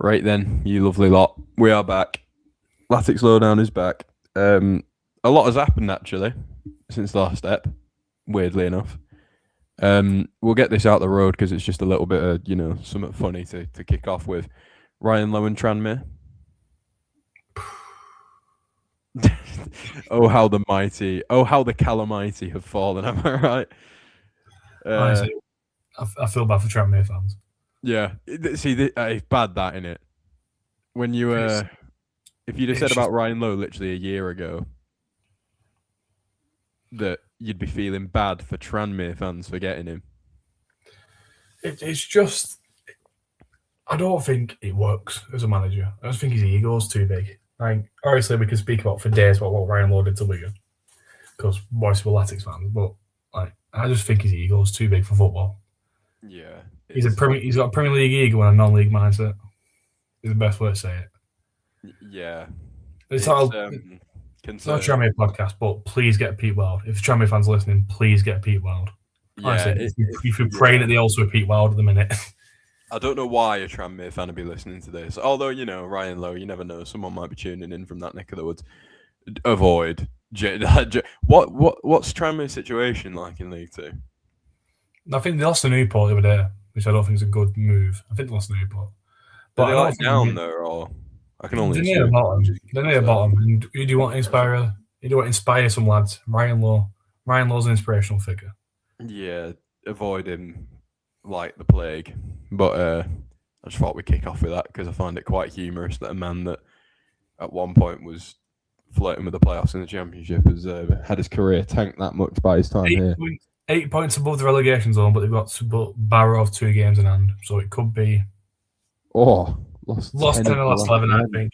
Right then, you lovely lot. We are back. Latics Lowdown is back. A lot has happened actually since the last step, weirdly enough. We'll get this out the road because it's just a little bit of, something funny to kick off with. Ryan Lowe and Tranmere. Oh, how the Calamity have fallen, am I right? Honestly, I feel bad for Tranmere fans. Yeah. See, it's bad that, innit? When you, if you'd have said about Ryan Lowe literally a year ago, that you'd be feeling bad for Tranmere fans for getting him. It's just, I don't think it works as a manager. I just think his ego's too big. Like, obviously, we can speak about for days about what Ryan Lowe did to Wigan, because boys were Latics fans, but I just think his ego's too big for football. Yeah, he's got a Premier League ego and a non-league mindset. Is the best way to say it. Yeah, it's not a Tranmere podcast, but please get Pete Wild. If Tranmere fans are listening, please get Pete Wild. Honestly, if you're praying at the altar with Pete Wild at the minute. I don't know why a Tranmere fan would be listening to this. Although, Ryan Lowe, you never know. Someone might be tuning in from that neck of the woods. Avoid. What's Tranmere's situation like in League Two? I think they lost to Newport the other day, which I don't think is a good move. I think they lost to Newport. But are they down there, or I can only they're near the bottom. They're near the bottom. And who do you want to inspire? You do want to inspire some lads. Ryan Lowe. Ryan Lowe's an inspirational figure. Yeah, avoid him like the plague. But I just thought we'd kick off with that because I find it quite humorous that a man that at one point was flirting with the playoffs in the Championship has had his career tanked that much by his time here. 8 points above the relegation zone, but they've got to Barrow of 2 games in hand, so it could be. Lost 10 in the last 11, I think.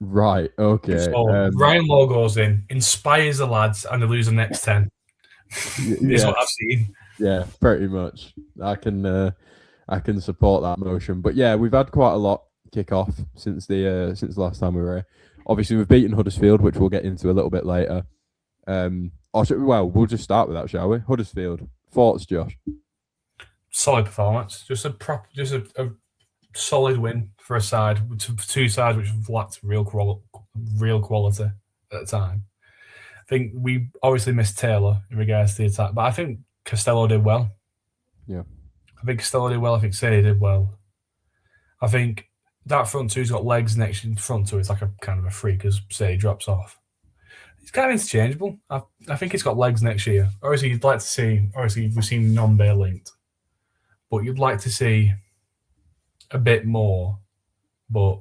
Right, okay. So Ryan Lowe goes in, inspires the lads, and they lose the next 10. Is what I've seen. Yeah, pretty much. I can support that motion. But yeah, we've had quite a lot kick off since the last time we were here. Obviously, we've beaten Huddersfield, which we'll get into a little bit later. We'll just start with that, shall we? Huddersfield. Thoughts, Josh? Solid performance. Just a solid win for a side, for 2 sides which lacked real quality at the time. I think we obviously missed Taylor in regards to the attack, but I think Costello did well. Yeah. I think Costello did well. I think Sadie did well. I think that front two's got legs next in front to it. It's like a kind of a free because Sadie drops off. It's kind of interchangeable. I think it's got legs next year. Obviously, you'd like to see. Obviously, we've seen Nombe linked, but you'd like to see a bit more. But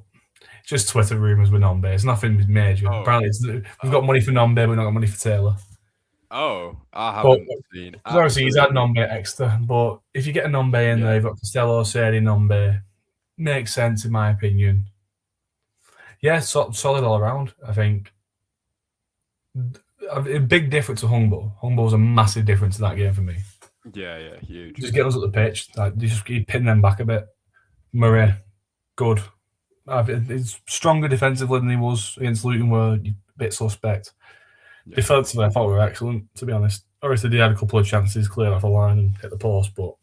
just Twitter rumours with Nombe. It's nothing major. Apparently, we've got money for Nombe, but we've not got money for Taylor. Oh, I haven't seen. Obviously, he's had Nombe extra, but if you get a Nombe in there, you've got Costello, Sadie, Nombe. Makes sense in my opinion. Yeah, solid all around. I think a big difference to Hungbo. Hungbo was a massive difference in that game for me. Yeah, huge. Just get us at the pitch. Just pin them back a bit. Murray, good. He's stronger defensively than he was against Luton, were a bit suspect. Yeah. Defensively, I thought we were excellent, to be honest. Obviously, they had a couple of chances clear off the line and hit the post, but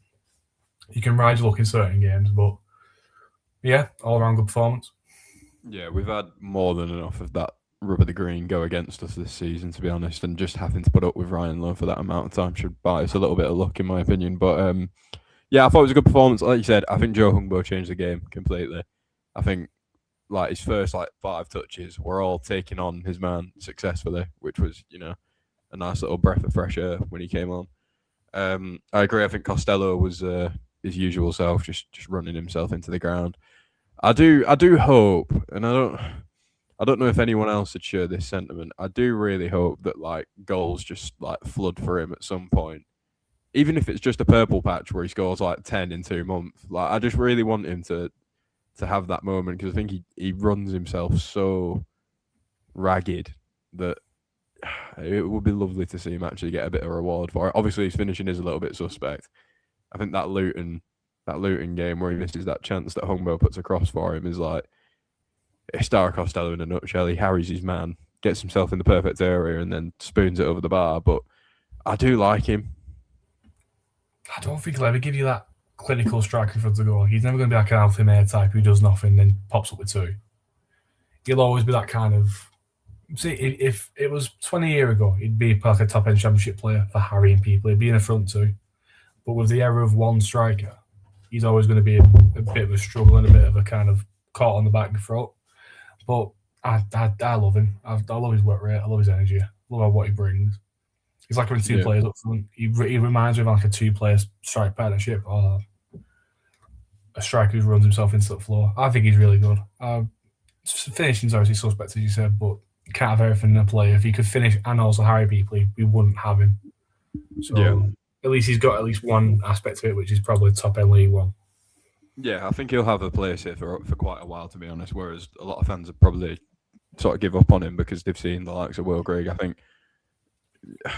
you can ride your luck in certain games. But yeah, all around good performance. Yeah, we've had more than enough of that rubber the green go against us this season, to be honest, and just having to put up with Ryan Lowe for that amount of time should buy us a little bit of luck, in my opinion. But yeah, I thought it was a good performance. Like you said, I think Joe Hungbo changed the game completely. I think his first 5 touches were all taking on his man successfully, which was a nice little breath of fresh air when he came on. I agree. I think Costello was his usual self, just running himself into the ground. I do hope, and I don't know if anyone else would share this sentiment. I do really hope that goals just flood for him at some point, even if it's just a purple patch where he scores 10 in 2 months. I just really want him to have that moment, because I think he runs himself so ragged that it would be lovely to see him actually get a bit of reward for it. Obviously, his finishing is a little bit suspect. I think that Luton game where he misses that chance that Hungbo puts across for him is a Star Costello in a nutshell. He harries his man, gets himself in the perfect area, and then spoons it over the bar. But I do like him. I don't think he'll ever give you that clinical striker in front of goal. He's never going to be like an Alfie May type who does nothing then pops up with two. He'll always be that kind of. See, if it was 20 years ago, he'd be like a top end championship player for harrying people. He'd be in the front two. But with the era of one striker, he's always going to be a bit of a struggle and a bit of a kind of caught on the back foot. But I love him. I love his work rate. I love his energy. I love what he brings. He's like having two players up front. He reminds me of like a two-player strike partnership or a striker who runs himself into the floor. I think he's really good. Finishing's obviously suspect, as you said, but you can't have everything in a player. If he could finish and also harry people, we wouldn't have him. So at least he's got at least one aspect of it, which is probably top-end League One. Yeah, I think he'll have a place here for quite a while, to be honest, whereas a lot of fans have probably sort of give up on him because they've seen the likes of Will Grigg. I think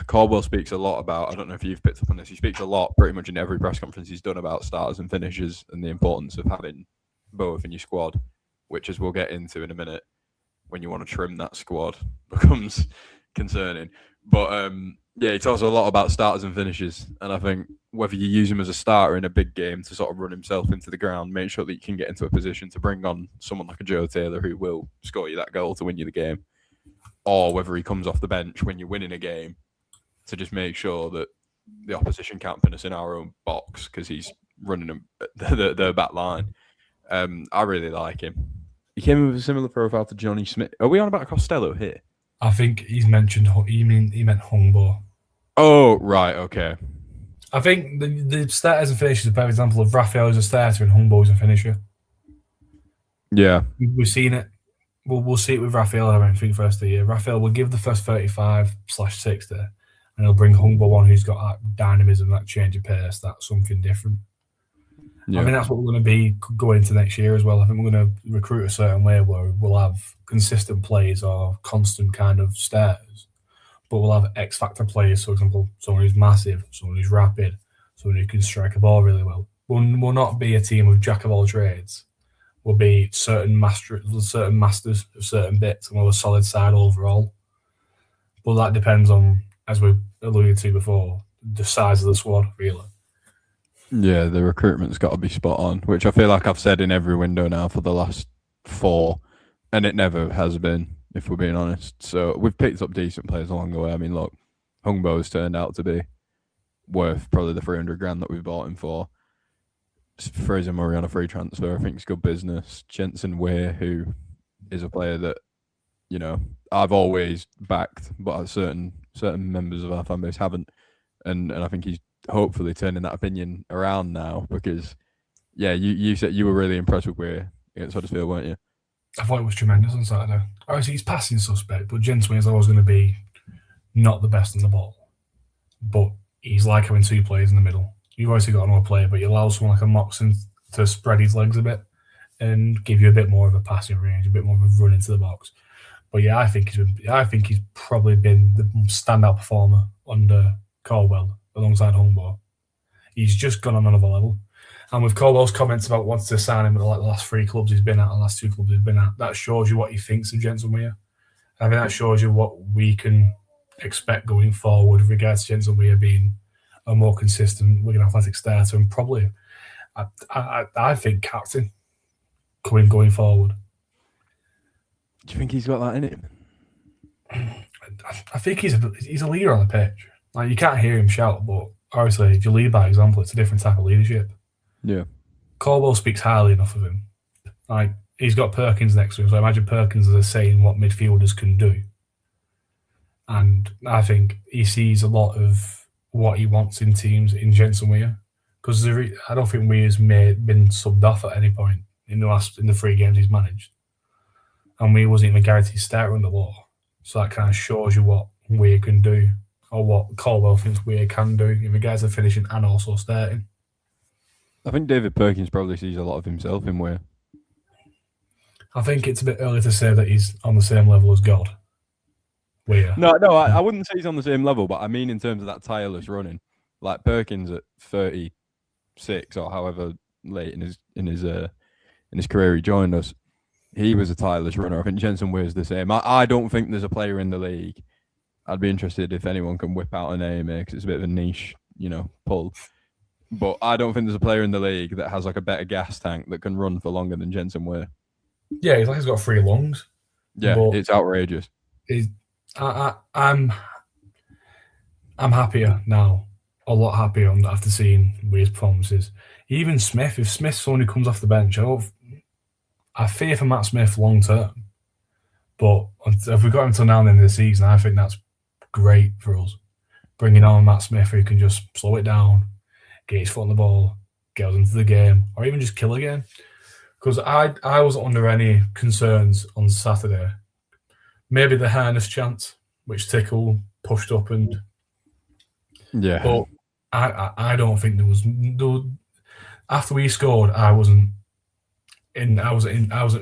Caldwell speaks a lot about, I don't know if you've picked up on this, he speaks a lot pretty much in every press conference he's done about starters and finishers and the importance of having both in your squad, which, as we'll get into in a minute, when you want to trim that squad becomes concerning. But yeah, he talks a lot about starters and finishers, and I think whether you use him as a starter in a big game to sort of run himself into the ground, make sure that you can get into a position to bring on someone like a Joe Taylor who will score you that goal to win you the game, or whether he comes off the bench when you're winning a game to just make sure that the opposition can't pin us in our own box because he's running the back line. I really like him. He came in with a similar profile to Johnny Smith. Are we on about Costello here? I think he's mentioned. He meant Hungbo. Oh, right, okay. I think the starters and finishers are a better example of Raphael as a starter and Hungbo as a finisher. Yeah. We've seen it. We'll see it with Raphael, I think, first of the year. Raphael will give the first 35/60, and he'll bring Hungbo on who's got that dynamism, that change of pace, that's something different. Yeah. I mean, that's what we're going to be going into next year as well. I think we're going to recruit a certain way where we'll have consistent plays or constant kind of starters, but we'll have X-factor players, for example, someone who's massive, someone who's rapid, someone who can strike a ball really well. We'll not be a team of jack of all trades. We'll be certain masters of certain bits, and we'll have a solid side overall. But that depends on, as we alluded to before, the size of the squad, really. Yeah, the recruitment's got to be spot on, which I feel like I've said in every window now for the last 4, and it never has been, if we're being honest. So we've picked up decent players along the way. I mean, look, Hungbo's turned out to be worth probably the 300 grand that we bought him for. Fraser Murray on a free transfer, I think it's good business. Jensen Weir, who is a player that, you know, I've always backed, but certain members of our fan base haven't, and I think he's hopefully turning that opinion around now because, yeah, you said you were really impressed with Weir against Huddersfield, weren't you? I thought it was tremendous on Saturday. Obviously, he's passing suspect, but Jensen Weir is always going to be not the best on the ball. But he's like having two players in the middle. You've obviously got another player, but you allow someone like a Moxon to spread his legs a bit and give you a bit more of a passing range, a bit more of a run into the box. But yeah, I think he's probably been the standout performer under Caldwell alongside Hungbo. He's just gone on another level. And with Caldwell's comments about wanting to sign him at like the last 3 clubs he's been at, the last 2 clubs he's been at, that shows you what he thinks of Jensen Weir. I think that shows you what we can expect going forward with regards to Jensen Weir being a more consistent Wigan Athletic starter and probably, I think, captain going forward. Do you think he's got that in him? I think he's a leader on the pitch. Like, you can't hear him shout, but obviously, if you lead by example, it's a different type of leadership. Yeah. Caldwell speaks highly enough of him. Like, he's got Perkins next to him, so I imagine Perkins is saying what midfielders can do. And I think he sees a lot of what he wants in teams in Jensen Weir, because I don't think Weir's been subbed off at any point in the 3 games he's managed, and Weir wasn't even guaranteed starter under law. So that kind of shows you what Weir can do, or what Caldwell thinks Weir can do in regards to finishing and also starting. I think David Perkins probably sees a lot of himself in Weir. I think it's a bit early to say that he's on the same level as God. Weir. No, I wouldn't say he's on the same level, but I mean in terms of that tireless running, like Perkins at 36 or however late in his career he joined us, he was a tireless runner. I think Jensen Weir's the same. I don't think there's a player in the league. I'd be interested if anyone can whip out a name here because it's a bit of a niche, pull. But I don't think there's a player in the league that has like a better gas tank that can run for longer than Jensen Weir. Yeah, he's got 3 lungs, Yeah, but it's outrageous. he's, I'm happier now, a lot happier after seeing Weir's performances. Even Smith, if Smith's someone who comes off the bench, I fear for Matt Smith long term. But if we got him till now and the end of the season, I think that's great for us. Bringing on Matt Smith who can just slow it down, get his foot on the ball, get us into the game, or even just kill a game. Because I wasn't under any concerns on Saturday. Maybe the harness chance, which Tickle pushed up, and Yeah. but I don't think there was after we scored, I wasn't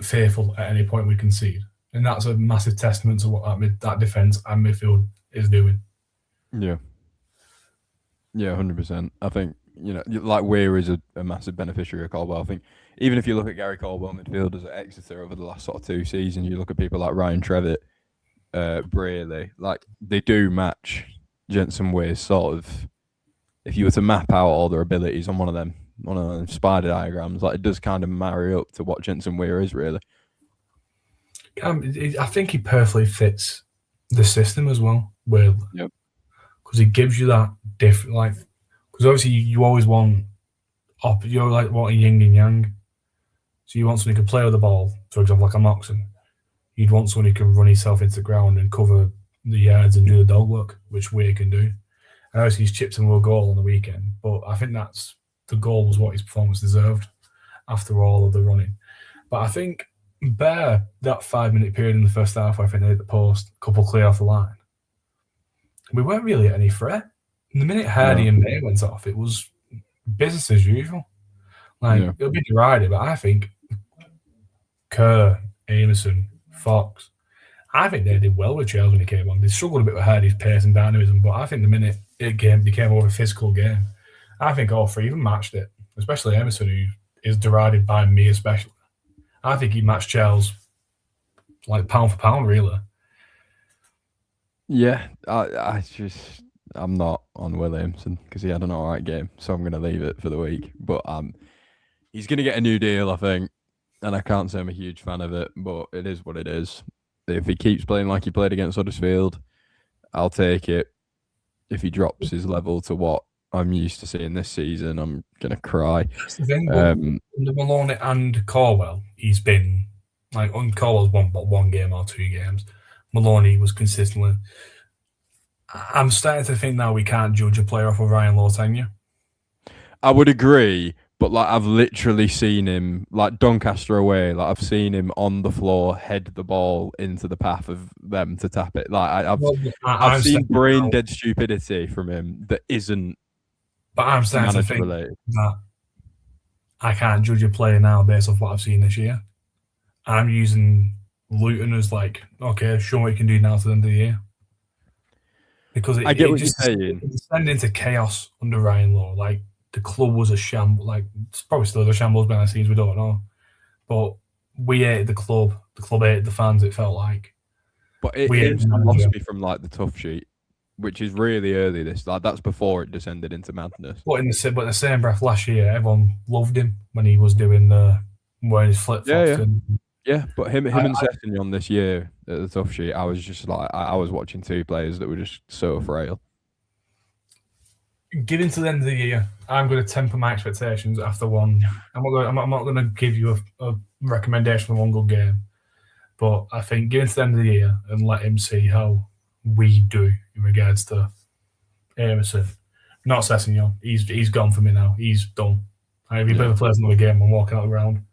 fearful at any point we conceded, and that's a massive testament to what that defense and midfield is doing. Yeah. Yeah, 100%. I think, like Weir is a massive beneficiary of Caldwell. I think even if you look at Gary Caldwell midfielders at Exeter over the last sort of 2 seasons, you look at people like Ryan Trevitt, Braley, like they do match Jensen Weir's sort of. If you were to map out all their abilities on one of them spider diagrams, like it does kind of marry up to what Jensen Weir is really. I think he perfectly fits the system as well, because he gives you that different, like, because obviously you always want, you're like wanting yin and yang. So you want someone who can play with the ball, for example, like a Moxon. You'd want someone who can run himself into the ground and cover the yards and do the dog work, which Weir can do. And obviously he's chipped him a goal on the weekend, but I think that's the goal was what his performance deserved after all of the running. But I think Bear, that 5-minute period in the first half, I think they hit the post, a couple clear off the line. We weren't really at any threat. And the minute Hardy and May went off, it was business as usual. It'll be derided, but I think Kerr, Amerson, Fox, I think they did well with Charles when he came on. They struggled a bit with Hardy's pace and dynamism, but I think the minute it became more of a physical game, I think all three even matched it, especially Emerson, who is derided by me especially. I think he matched Charles like pound for pound, really. Yeah, I'm not on Williamson because he had an all right game, so I'm going to leave it for the week. But he's going to get a new deal, I think, and I can't say I'm a huge fan of it, but it is what it is. If he keeps playing like he played against Huddersfield, I'll take it. If he drops his level to what I'm used to seeing this season, I'm going to cry. That's the thing. Under Maloney and Caldwell, he's been like on Caldwell's won one game or 2 games. Maloney was consistently. I'm starting to think now we can't judge a player off of Ryan Lowe's tenure. I would agree, but like I've literally seen him, like Doncaster away, like I've seen him on the floor head the ball into the path of them to tap it. Like I've seen brain dead stupidity from him that isn't. But I'm starting to think that I can't judge a player now based off what I've seen this year. I'm using Luton as like, okay, show what you can do now to the end of the year. Because I get what you're saying. It descended into chaos under Ryan Lowe. Like the club was a shambles. Like it's probably still a shambles behind the scenes. We don't know, but we hated the club. The club hated the fans. It felt like. But it lost me from like the tough sheet, which is really early. That's before it descended into madness. But in the same breath, last year everyone loved him when he was doing wearing his flip flops. Yeah, but him and Sessignon this year at the tough sheet, I was just like, I was watching 2 players that were just so frail. Getting to the end of the year, I'm going to temper my expectations after one. I'm not going to give you a recommendation for one good game, but I think getting to the end of the year and let him see how we do in regards to Emerson. Not Sessignon. He's gone for me now. He's done. If he plays another game, I'm walking out the ground.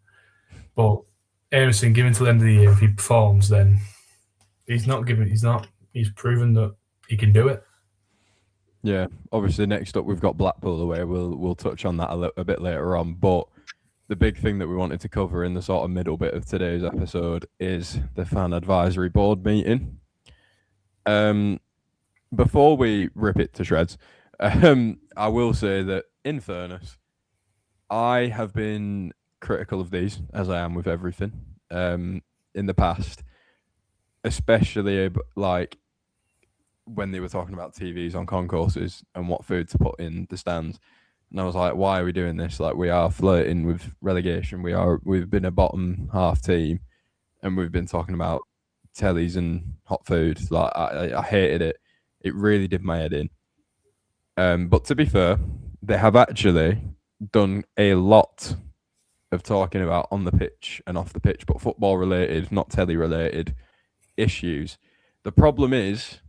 But Emerson, given to the end of the year, if he performs, then he's proven that he can do it. Yeah, obviously next up we've got Blackpool away. We'll touch on that a bit later on. But the big thing that we wanted to cover in the sort of middle bit of today's episode is the fan advisory board meeting. Before we rip it to shreds, I will say that in fairness, I have been critical of these, as I am with everything, in the past, especially like when they were talking about TVs on concourses and what food to put in the stands. And I was like, why are we doing this? Like, we are flirting with relegation. We've been a bottom half team, and we've been talking about tellies and hot food. Like, I hated it. It really did my head in. But to be fair, they have actually done a lot of talking about on the pitch and off the pitch, but football related, not telly related issues. The problem is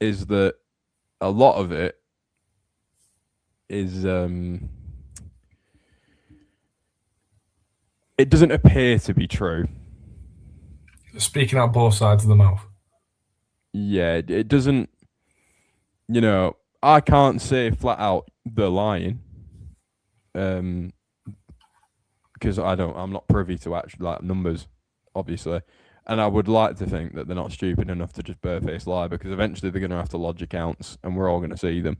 that a lot of it is it doesn't appear to be true. Speaking out both sides of the mouth. Yeah, it doesn't. You know, I can't say flat out they're lying, because I'm not privy to actual like numbers, obviously, and I would like to think that they're not stupid enough to just barefaced lie, because eventually they're going to have to lodge accounts, and we're all going to see them.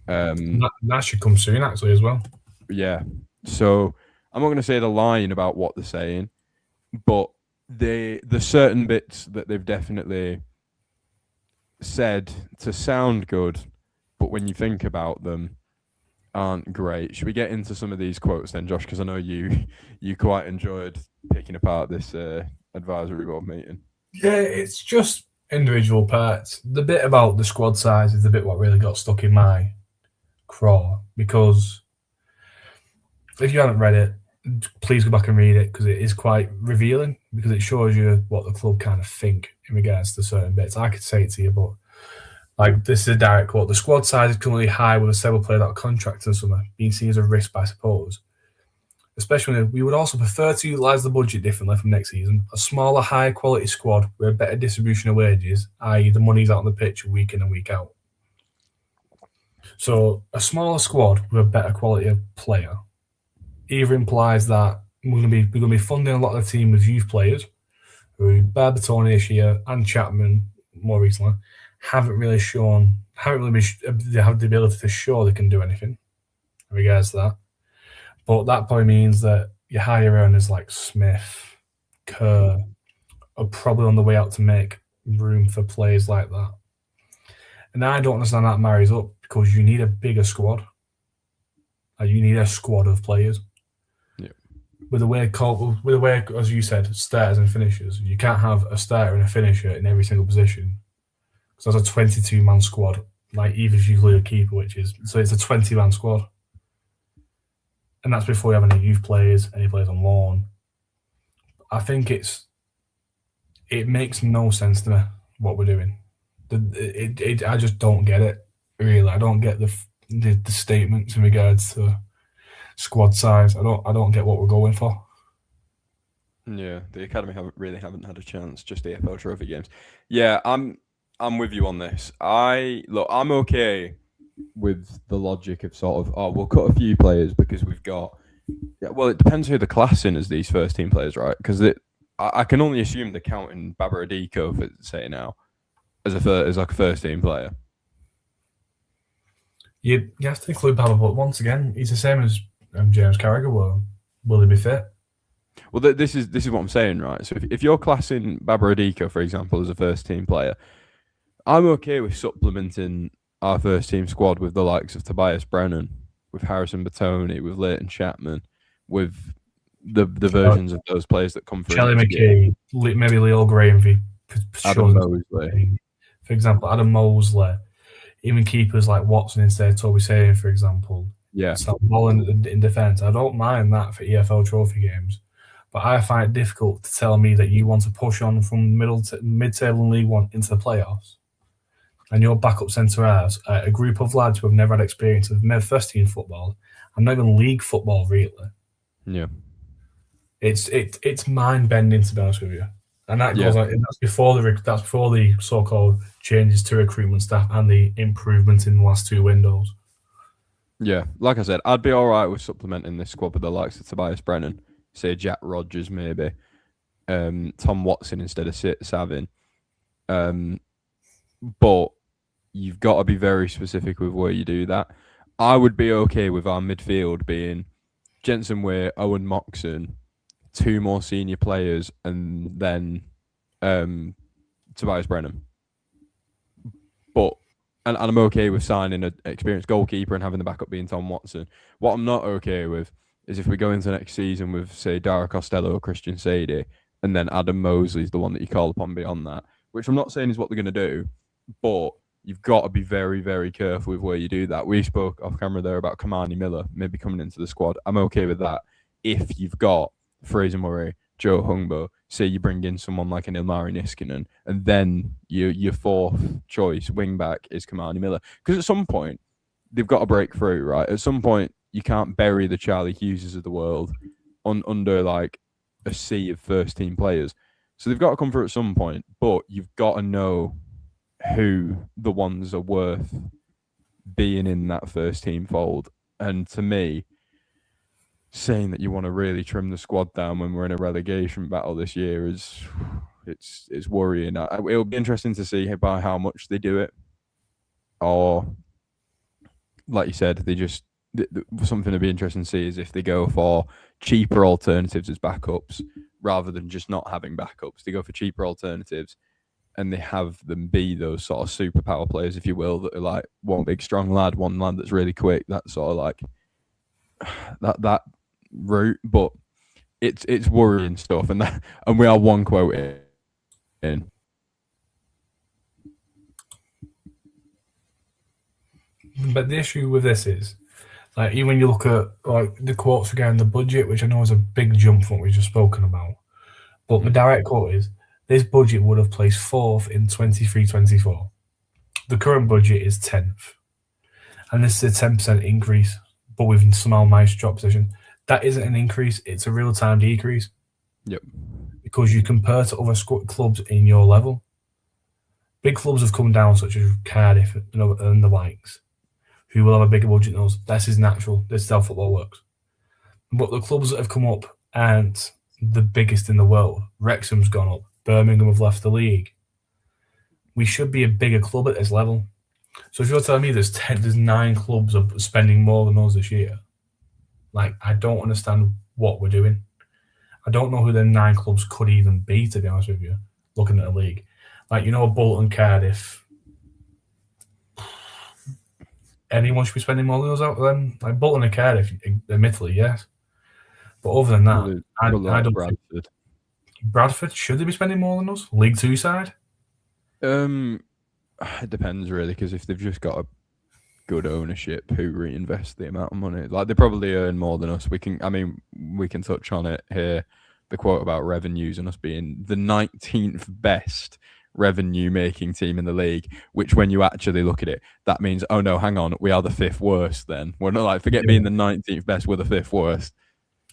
That should come soon, actually, as well. Yeah, so I'm not going to say they're lying about what they're saying, but the certain bits that they've definitely said to sound good, but when you think about them, aren't great. Should we get into some of these quotes then, Josh? Because I know you quite enjoyed picking apart this advisory board meeting. Yeah, it's just individual parts. The bit about the squad size is the bit what really got stuck in my craw, because if you haven't read it, please go back and read it, because it is quite revealing, because it shows you what the club kind of think in regards to certain bits. I could say it to you, but like, this is a direct quote. The squad size is currently high with several players out of contract in the summer, being seen as a risk by supporters. Especially when we would also prefer to utilise the budget differently from next season. A smaller, higher quality squad with a better distribution of wages, i.e. the money's out on the pitch week in and week out. So a smaller squad with a better quality of player either implies that we're going to be funding a lot of the team with youth players, who Barbatoni this year and Chapman more recently haven't really have the ability to show they can do anything in regards to that. But that probably means that your higher earners like Smith, Kerr are probably on the way out to make room for players like that. And I don't understand that marries up, because you need a bigger squad. You need a squad of players. Yeah. With the way, as you said, starters and finishers, you can't have a starter and a finisher in every single position. So that's a 22-man squad, like even if you include a keeper, so it's a 20-man squad. And that's before you have any youth players, any players on loan. I think it makes no sense to me what we're doing. I just don't get it, really. I don't get the statements in regards to squad size. I don't get what we're going for. Yeah, the academy haven't had a chance. Just the AFL Trophy games. Yeah, I'm with you on this. I'm okay with the logic of sort of, we'll cut a few players because we've got. Yeah, well, it depends who they're classing as these first team players, right? Because I can only assume they're counting Babaradiko, for say now, as like a first team player. You have to include Baba, but once again, he's the same as James Carragher. Will he be fit? Well, this is what I'm saying, right? So if you're classing Babaradiko, for example, as a first team player, I'm okay with supplementing our first team squad with the likes of Tobias Brennan, with Harrison Batoni, with Leighton Chapman, with the versions of those players that come through. Charlie McKay, maybe Leo Graham, Adam Mosley. For example, Adam Mosley. Even keepers like Watson instead of Toby Sayer, for example. Yeah. Stop balling in defence. I don't mind that for EFL Trophy games, but I find it difficult to tell me that you want to push on from mid-table in League One into the playoffs, and your backup centre halves, a group of lads who have never had experience of first team football and not even league football, really. Yeah. It's mind bending, to be honest with you. And that goes on, and that's before the so-called changes to recruitment staff and the improvements in the last two windows. Yeah, like I said, I'd be all right with supplementing this squad with the likes of Tobias Brennan, say Jack Rogers maybe, Tom Watson instead of Savin. But you've got to be very specific with where you do that. I would be okay with our midfield being Jensen Weir, Owen Moxon, two more senior players, and then Tobias Brennan. But and I'm okay with signing an experienced goalkeeper and having the backup being Tom Watson. What I'm not okay with is if we go into next season with, say, Dara Costello or Christian Sadie, and then Adam Mosley's the one that you call upon beyond that, which I'm not saying is what they're going to do, but you've got to be very, very careful with where you do that. We spoke off camera there about Kamani Miller maybe coming into the squad. I'm okay with that if you've got Fraser Murray, Joe Hungbo, say you bring in someone like an Ilmari Niskanen, and then your fourth choice wing back is Kamani Miller. Because at some point, they've got to break through, right? At some point, you can't bury the Charlie Hugheses of the world under like a sea of first team players. So they've got to come through at some point, but you've got to know who the ones are worth being in that first team fold. And to me, saying that you want to really trim the squad down when we're in a relegation battle this year is it's worrying. It'll be interesting to see by how much they do it, or like you said, they just something to be interesting to see is if they go for cheaper alternatives as backups rather than just not having backups. They go for cheaper alternatives and they have them be those sort of superpower players, if you will, that are like one big strong lad, one lad that's really quick. That sort of like that route, but it's worrying stuff, and we are one quote in. But the issue with this is, like, even when you look at like the quotes regarding the budget, which I know is a big jump from what we've just spoken about, but the direct quote is, this budget would have placed 4th in 23-24. The current budget is 10th, and this is a 10% increase, but we've somehow managed to drop position. That isn't an increase; it's a real-time decrease. Yep. Because you compare to other clubs in your level. Big clubs have come down, such as Cardiff and the likes, who will have a bigger budget than us. This is natural. This is how football works. But the clubs that have come up aren't the biggest in the world. Wrexham's gone up. Birmingham have left the league. We should be a bigger club at this level. So if you're telling me there's 9 clubs spending more than us this year, like, I don't understand what we're doing. I don't know who them 9 clubs could even be, to be honest with you, looking at the league. Like, Bolton, Cardiff. Anyone should be spending more than us out of them? Like, Bolton and Cardiff, admittedly, yes. But other than that, I don't think Bradford, should they be spending more than us? League 2 side? It depends, really, because if they've just got a good ownership who reinvest the amount of money, like, they probably earn more than us. We can touch on it here. The quote about revenues and us being the 19th best revenue making team in the league, which when you actually look at it, that means, oh no, hang on, we are the 5th worst then. We're not like, forget being the 19th best, we're the 5th worst.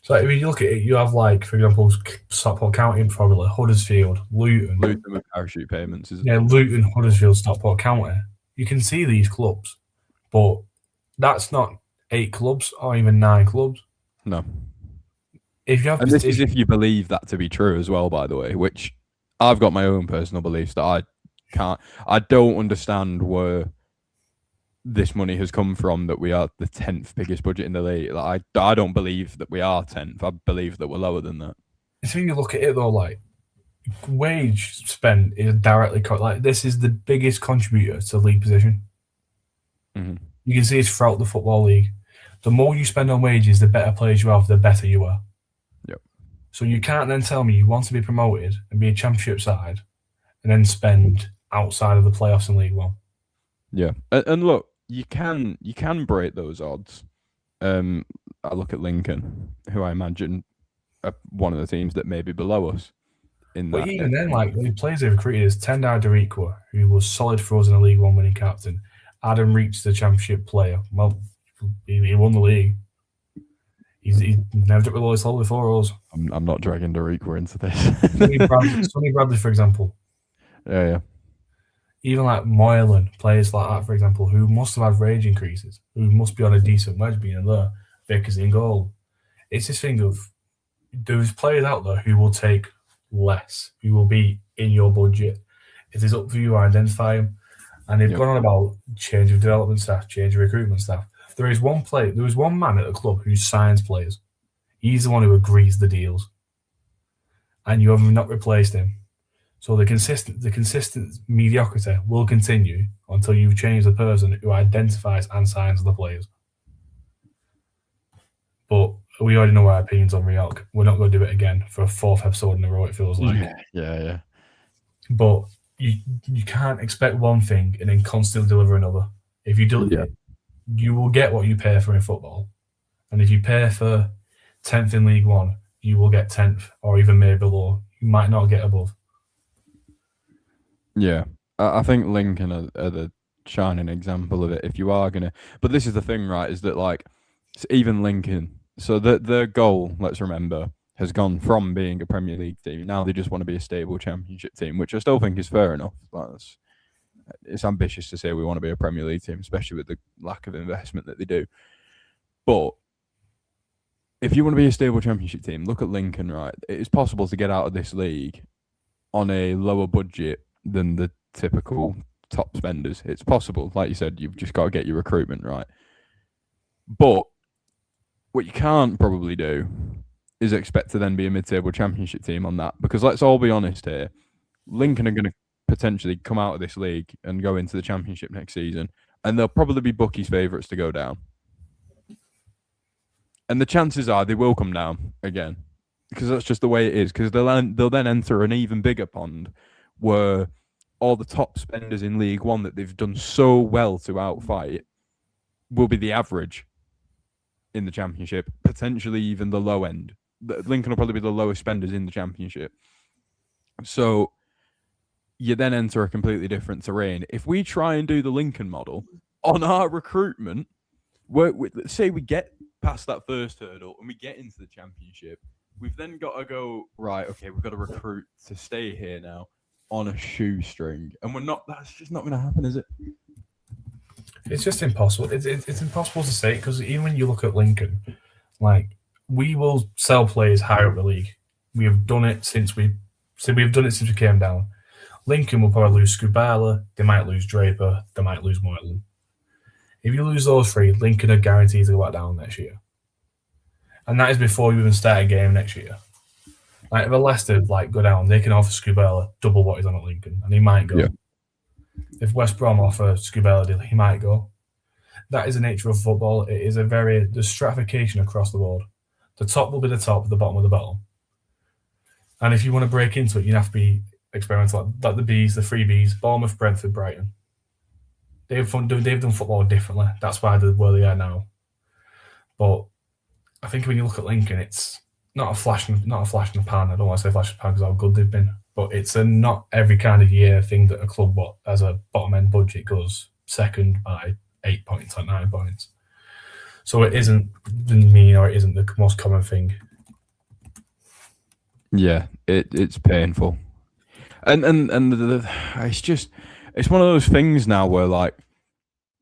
So if you look at it, you have, like, for example, Stockport County, probably Huddersfield, Luton. Luton with parachute payments, isn't it? Luton, Huddersfield, Stockport County. You can see these clubs, but that's not 8 clubs or even 9 clubs. No. This is if you believe that to be true as well, by the way, which I've got my own personal beliefs that I don't understand where this money has come from, that we are the 10th biggest budget in the league. Like, I don't believe that we are 10th. I believe that we're lower than that. So when you look at it, though, like, wage spend is directly, like, this is the biggest contributor to league position. Mm-hmm. You can see it throughout the Football League. The more you spend on wages, the better players you have, the better you are. Yep. So you can't then tell me you want to be promoted and be a championship side and then spend outside of the playoffs in League One. Yeah. And look, you can break those odds. I look at Lincoln, who I imagine are one of the teams that may be below us. But even then, like, the players they've recruited is Tendai Darikwa, who was solid for us in a League One winning captain. Adam Reach, the championship player. Well, he won the league. He's never dropped the lowest level before us. I'm not dragging Darikwa into this. Sonny Bradley, for example. Yeah. Even like Moylan, players like that, for example, who must have had wage increases, who must be on a decent wage being in there. Vickers in goal. It's this thing of there's players out there who will take less, who will be in your budget. It is up to you to identify them. And they've gone on about change of development staff, change of recruitment staff. There was one man at the club who signs players. He's the one who agrees the deals. And you have not replaced him. So the consistent mediocrity will continue until you've changed the person who identifies and signs the players. But we already know our opinions on Rioch. We're not going to do it again for a fourth episode in a row, it feels like. Yeah. But you can't expect one thing and then constantly deliver another. If you do it, you will get what you pay for in football. And if you pay for 10th in League One, you will get 10th or even maybe below. You might not get above. Yeah. I think Lincoln are the shining example of it. If you are going to... But this is the thing, right, is that, like, even Lincoln... So their goal, let's remember, has gone from being a Premier League team. Now they just want to be a stable Championship team, which I still think is fair enough. It's ambitious to say we want to be a Premier League team, especially with the lack of investment that they do. But if you want to be a stable Championship team, look at Lincoln, right? It is possible to get out of this league on a lower budget than the typical top spenders. It's possible. Like you said, you've just got to get your recruitment right. But what you can't probably do is expect to then be a mid-table Championship team on that. Because let's all be honest here, Lincoln are going to potentially come out of this league and go into the Championship next season, and they'll probably be bookies' favourites to go down. And the chances are they will come down again, because that's just the way it is. Because they'll then enter an even bigger pond where all the top spenders in League One that they've done so well to outfight will be the average in the Championship, potentially even the low end. Lincoln will probably be the lowest spenders in the Championship. So you then enter a completely different terrain. If we try and do the Lincoln model on our recruitment, let's say we get past that first hurdle and we get into the Championship, we've then got to go, right, okay, we've got to recruit to stay here now on a shoestring. And that's just not going to happen, is it? It's just impossible. It's impossible to say, because even when you look at Lincoln, like, we will sell players higher up the league. We have done it since we came down. Lincoln will probably lose Scubala, they might lose Draper, they might lose Moylan. If you lose those three, Lincoln are guaranteed to go back down next year. And that is before you even start a game next year. Like, if a Leicester go down, they can offer Scubala double what he's on at Lincoln, and he might go. Yeah. If West Brom offer Scubala deal, he might go. That is the nature of football. It is there's stratification across the board. The top will be the top, the bottom will be the bottom. And if you want to break into it, you have to be experimental, like the Bs, the three Bs, Bournemouth, Brentford, Brighton. They've done football differently. That's why they're where they are now. But I think when you look at Lincoln, it's not a flash in the pan. I don't want to say flash in the pan because how good they've been. But it's a not every kind of year thing that a club as a bottom end budget goes second by 8 points or 9 points. So it isn't the mean, or it isn't the most common thing. Yeah, it's painful, and it's one of those things now where, like,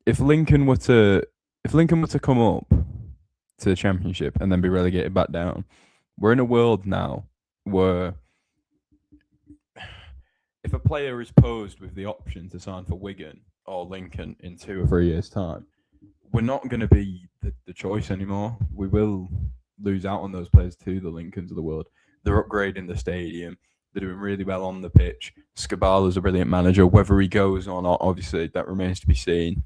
if Lincoln were to come up to the Championship and then be relegated back down, we're in a world now where if a player is posed with the option to sign for Wigan or Lincoln in 2 or 3 years' time, we're not going to be the choice anymore. We will lose out on those players to the Lincolns of the world. They're upgrading the stadium. They're doing really well on the pitch. Scabala's a brilliant manager. Whether he goes or not, obviously, that remains to be seen.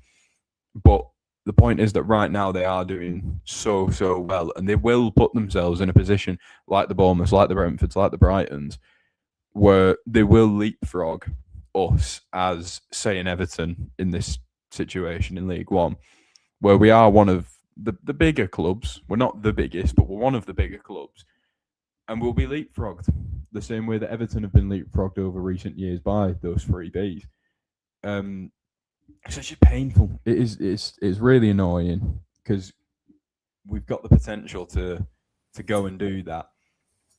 But the point is that right now they are doing so well, and they will put themselves in a position like the Bournemouths, like the Brentfords, like the Brightons, where they will leapfrog us as, say, an Everton in this situation in League One, where we are one of the bigger clubs. We're not the biggest, but we're one of the bigger clubs. And we'll be leapfrogged the same way that Everton have been leapfrogged over recent years by those 3 Bs. It's just painful. It's really annoying because we've got the potential to go and do that,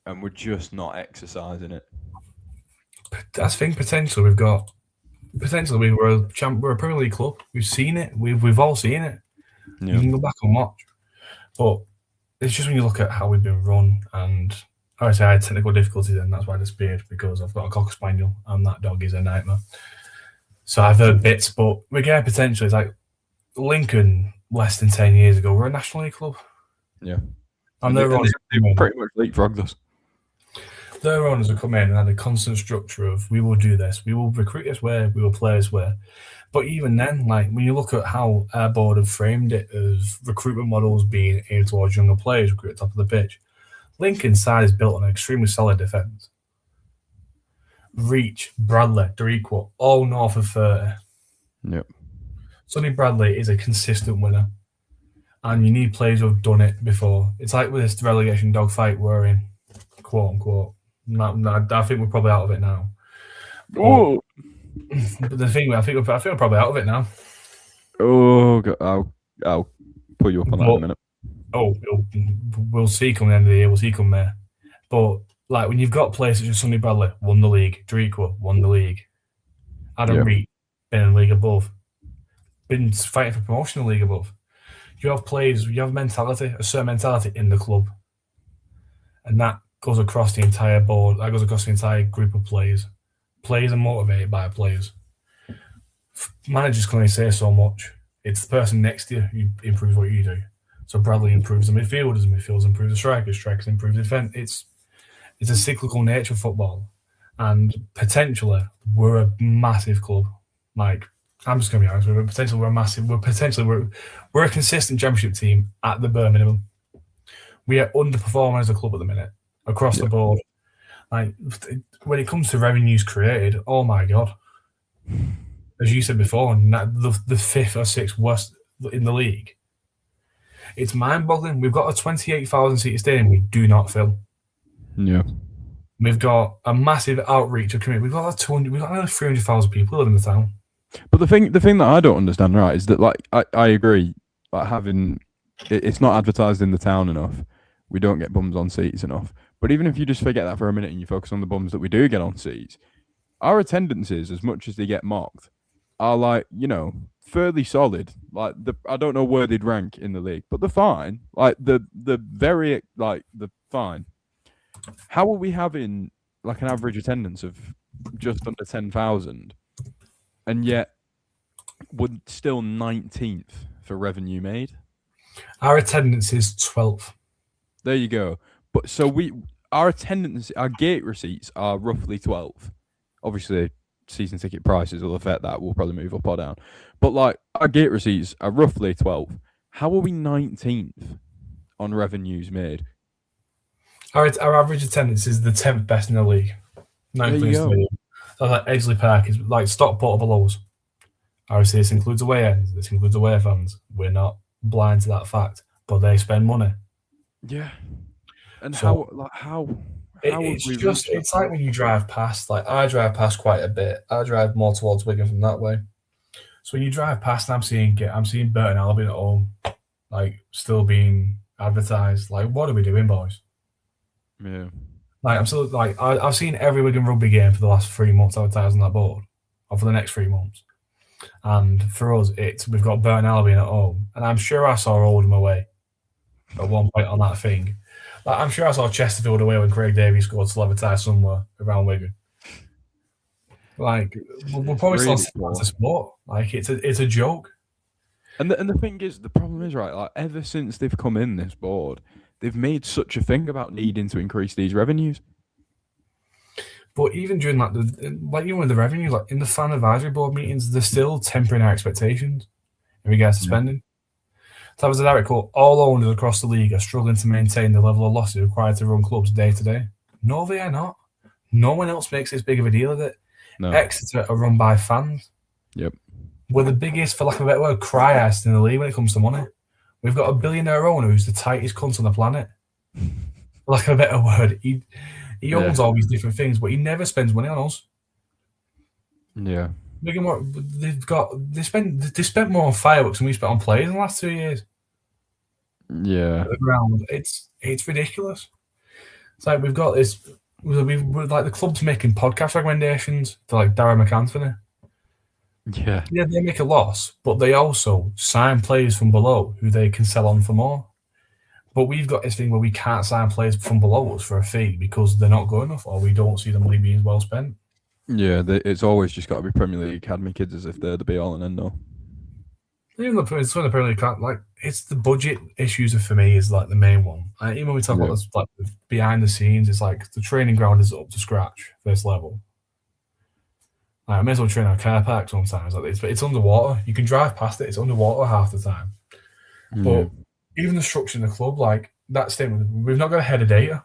and we're just not exercising it. That's the thing. Potentially, we're a Premier League club. We've seen it. We've all seen it. Yeah. You can go back and watch, but it's just when you look at how we've been run, and obviously I had technical difficulties, and that's why I disappeared, because I've got a cocker spaniel, and that dog is a nightmare. So I've heard bits, but again, potentially, it's like Lincoln less than 10 years ago were a National League club. Yeah. And they pretty much leapfrogged us. their owners have come in and had a constant structure of we will do this, we will recruit this way, we will play this way. But even then, like when you look at how our board have framed it as recruitment models being aimed towards younger players, recruit at the top of the pitch, Lincoln's side is built on an extremely solid defence. Reach, Bradley, they're equal, all north of 30. Yep. Sonny Bradley is a consistent winner. And you need players who've done it before. It's like with this relegation dogfight we're in, quote unquote. I think we're probably out of it now. Oh, but the thing, I think we're probably out of it now. Oh, God. I'll put you up on that in a minute. Oh, we'll see come the end of the year. We'll see come May. But like when you've got players such as Sonny Bradley, won the league. Dreiqua, won the league. Adam Reed, been in the league above. Been fighting for promotion in the league above. You have players, you have mentality, a certain mentality in the club. And that goes across the entire board. That goes across the entire group of players. Players are motivated by players. Managers can only say so much. It's the person next to you who improves what you do. So Bradley improves the midfielders, midfielders improve the strikers improve the defence. It's a cyclical nature of football. And potentially, we're a massive club. Like, I'm just going to be honest, we're a consistent championship team at the bare minimum. We are underperforming as a club at the minute, across the board. Like, when it comes to revenues created, oh my God. As you said before, the fifth or sixth worst in the league. It's mind-boggling. We've got a 28,000-seat stadium we do not fill. Yeah. We've got a massive outreach of community. We've got nearly 300,000 people living in the town. But the thing that I don't understand, right, is that, like, I agree, like, having it's not advertised in the town enough. We don't get bums on seats enough. But even if you just forget that for a minute and you focus on the bums that we do get on seats, our attendances, as much as they get mocked, are, like, fairly solid. Like, I don't know where they'd rank in the league, but they're fine. Like, the fine. How are we having, like, an average attendance of just under 10,000? And yet, we're still 19th for revenue made. Our attendance is 12th. There you go. But so our attendance, our gate receipts are roughly 12th. Obviously, season ticket prices will affect that. We'll probably move up or down. But like our gate receipts are roughly 12th. How are we 19th on revenues made? Our average attendance is the 10th best in the league. 9th in the league. So like Edgley Park is like Stockport or below us. Obviously, this includes away ends. This includes away fans. We're not blind to that fact, but they spend money. Yeah. And so, it's like when you drive past. Like I drive past quite a bit. I drive more towards Wigan from that way. So when you drive past, and I'm seeing Burton Albion at home, like still being advertised. Like, what are we doing, boys? Yeah. Like I'm still like I've seen every Wigan rugby game for the last 3 months advertised on that board, or for the next 3 months. And for us, we've got Burton Albion at home, and I'm sure I saw Oldham away at one point on that thing. Like I'm sure I saw Chesterfield away when Craig Davies scored to advertise somewhere around Wigan. Like we're probably really still to sport. Like it's a joke. And the thing is, the problem is, right, like ever since they've come in this board, they've made such a thing about needing to increase these revenues. But even during with the revenue, like in the fan advisory board meetings, they're still tempering our expectations in regards to spending. So that was an article. All owners across the league are struggling to maintain the level of losses required to run clubs day to day. No, they are not. No one else makes this big of a deal of it. No. Exeter are run by fans. Yep. We're the biggest, for lack of a better word, cry artist in the league when it comes to money. We've got a billionaire owner who's the tightest cunt on the planet. For lack of a better word, he owns all these different things, but he never spends money on us. Yeah. They spent more on fireworks than we spent on players in the last 2 years. Yeah. It's ridiculous. It's like we've got this. We're like the club's making podcast recommendations to like Darren McAnthony. Yeah. Yeah, they make a loss, but they also sign players from below who they can sell on for more. But we've got this thing where we can't sign players from below us for a fee because they're not good enough, or we don't see the money being well spent. Yeah, it's always just got to be Premier League academy kids as if they're the be all and end all. Even the Premier League, like it's the budget issues for me is like the main one. Even when we talk about this, like behind the scenes, it's like the training ground is up to scratch, first level. Like, I may as well train on a car park sometimes. Like it's underwater. You can drive past it; it's underwater half the time. But even the structure in the club, like that statement, we've not got a head of data.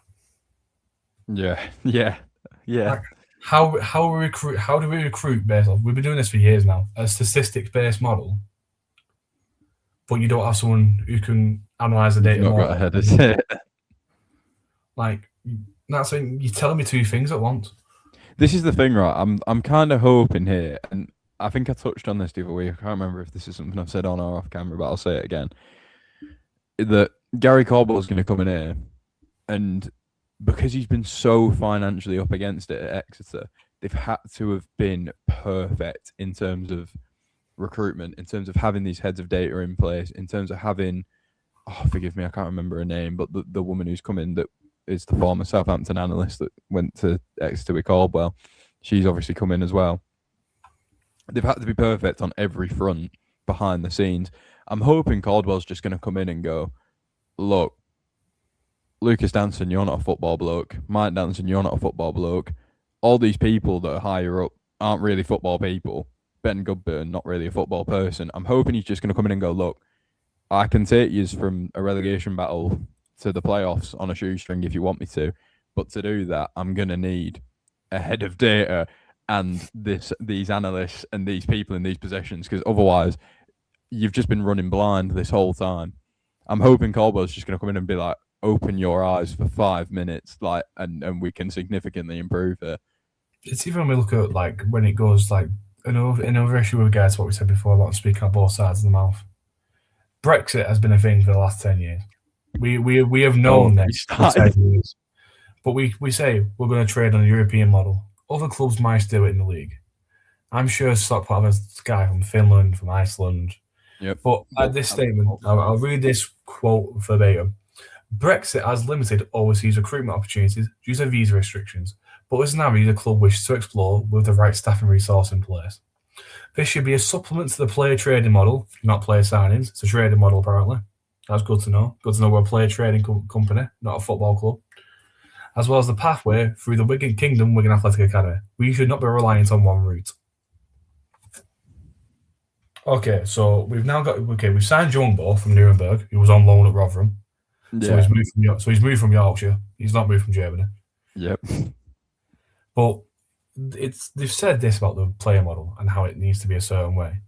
Yeah. Like, how we recruit? How do we recruit based on? We've been doing this for years now. A statistics based model, but you don't have someone who can analyze the data. Not got a head of data. Like that's saying you're telling me two things at once. This is the thing, right? I'm kind of hoping here, and I think I touched on this the other week. I can't remember if this is something I've said on or off camera, but I'll say it again. That Gary Caldwell is going to come in here, and because he's been so financially up against it at Exeter, they've had to have been perfect in terms of recruitment, in terms of having these heads of data in place, in terms of having, forgive me, I can't remember her name, but the woman who's come in that is the former Southampton analyst that went to Exeter with Caldwell. She's obviously come in as well. They've had to be perfect on every front behind the scenes. I'm hoping Caldwell's just going to come in and go, look, Lucas Danson, you're not a football bloke. Mike Danson, you're not a football bloke. All these people that are higher up aren't really football people. Ben Goodburn, not really a football person. I'm hoping he's just going to come in and go, look, I can take you from a relegation battle to the playoffs on a shoestring if you want me to. But to do that, I'm going to need a head of data and these analysts and these people in these positions, because otherwise you've just been running blind this whole time. I'm hoping Caldwell's just going to come in and be like, open your eyes for 5 minutes, like, and we can significantly improve it. It's even when we look at like when it goes like another issue with regards to what we said before about speaking on both sides of the mouth. Brexit has been a thing for the last 10 years. We have known this for 10 years. But we say we're going to trade on a European model. Other clubs might do it in the league. I'm sure Stockport has a guy from Finland, from Iceland. Yep. But at this statement, I'll read this quote verbatim. Brexit has limited overseas recruitment opportunities due to visa restrictions, but is an area the club wishes to explore with the right staff and resource in place. This should be a supplement to the player trading model, not player signings. It's a trading model, apparently. That's good to know. Good to know we're a player trading company, not a football club. As well as the pathway through the Wigan Kingdom Wigan Athletic Academy. We should not be reliant on one route. Okay, so we've signed Jumbo from Nuremberg, who was on loan at Rotherham. Yeah. So he's moved from Yorkshire. He's not moved from Germany. Yep. But they've said this about the player model and how it needs to be a certain way.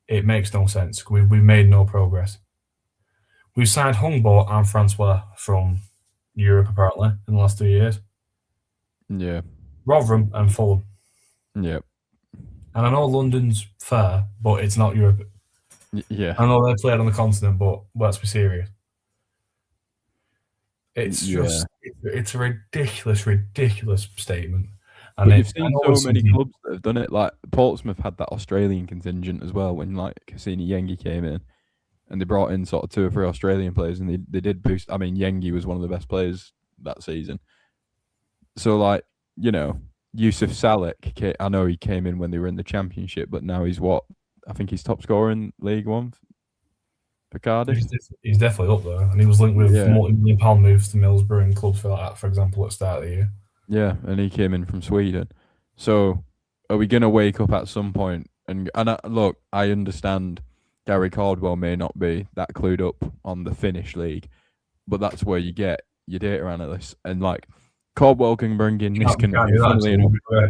It makes no sense. We've made no progress. We've signed Hungbo and Francois from Europe, apparently, in the last 2 years. Yeah. Rotherham and Fulham. Yep. And I know London's fair, but it's not Europe. Yeah. I know they played on the continent, but let's be serious. It's just, it's a ridiculous statement. And you've seen so many clubs that have done it. Like Portsmouth had that Australian contingent as well when like Cassini Yengi came in, and they brought in sort of 2 or 3 Australian players, and they did boost. I mean, Yengi was one of the best players that season. So like, you know, Yusuf Salek, I know he came in when they were in the Championship, but now he's what? I think he's top scorer in League One for Cardiff. He's definitely up there, and he was linked with multi-million-pound moves to Middlesbrough and clubs for that, for example, at the start of the year. Yeah, and he came in from Sweden. So are we going to wake up at some point? And look, I understand Gary Caldwell may not be that clued up on the Finnish league, but that's where you get your data analysts. And like Caldwell can bring in Niskanen.